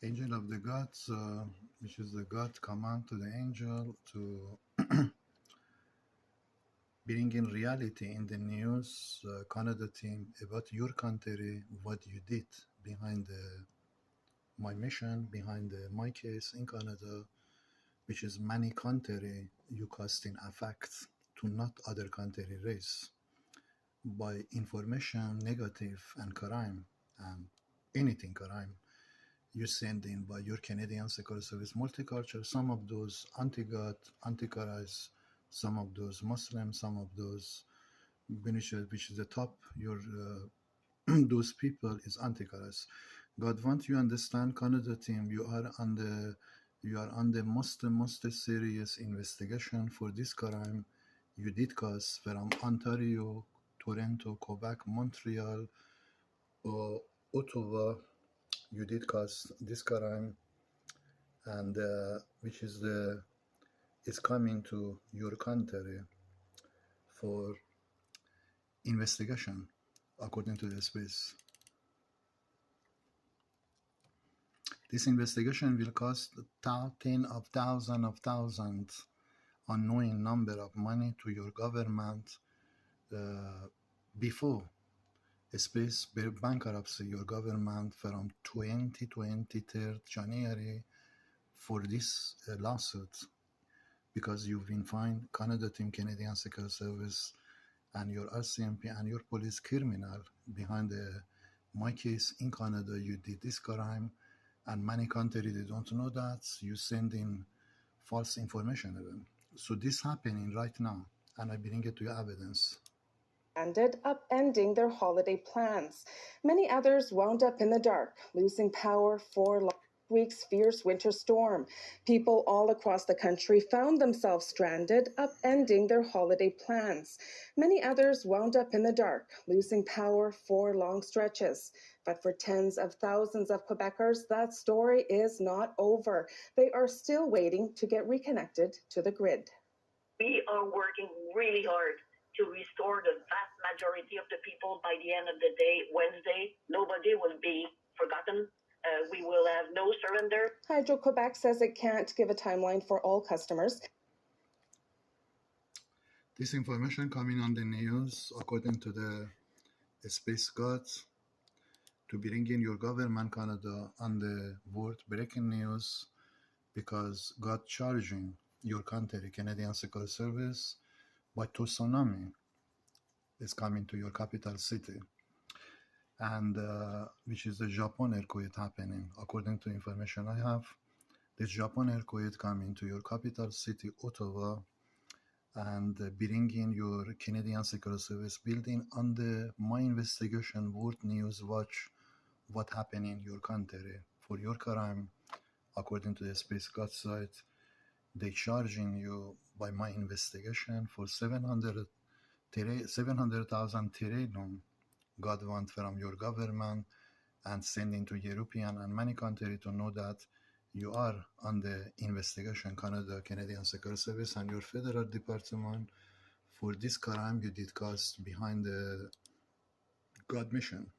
Angel of the gods, which is the God command to the angel to bring in reality in the news, Canada team, about your country, what you did behind my mission, behind my case in Canada, which is many country you cast in effect to not other country race by information negative and crime and anything crime you send in by your Canadian Security Service multicultural, some of those anti-God, anti-Christ, some of those Muslims, some of those which is the top, your those people is anti-Christ. God want you understand, Canada team, you are on the most serious investigation for this crime you did cause from Ontario, Toronto, Quebec, Montreal, Ottawa. You did cause this crime, and which is coming to your country for investigation according to the space. This investigation will cost tens of thousands unknowing number of money to your government before space bankruptcy your government from 2023 January for this lawsuit, because you've been fined, Canada team, Canadian Security Service, and your RCMP and your police criminal behind my case in Canada. You did this crime, and many countries they don't know that. You send in false information even. So this happening right now, and I bring it to your evidence. Ended upending their holiday plans. Many others wound up in the dark, losing power for last week's fierce winter storm. People all across the country found themselves stranded, upending their holiday plans. Many others wound up in the dark, losing power for long stretches. But for tens of thousands of Quebecers, that story is not over. They are still waiting to get reconnected to the grid. We are working really hard to restore the vast majority of the people by the end of the day, Wednesday. Nobody will be forgotten. We will have no surrender. Hydro-Quebec says it can't give a timeline for all customers. This information coming on the news, according to the space gods, to bring in your government, Canada, on the world breaking news, because God charging your country, Canadian Security Service, by TUSNAMI is coming to your capital city, and which is the Japan earthquake happening. According to information I have, the Japan earthquake coming to your capital city, Ottawa, and bringing your Canadian Security Service building on the my investigation World News Watch what happened in your country for your crime. According to the Space God site, they charging you by my investigation for 700,000 trillion God want from your government, and sending to European and many countries to know that you are on the investigation, Canada, Canadian Security Service, and your federal department for this crime you did cause behind the God mission.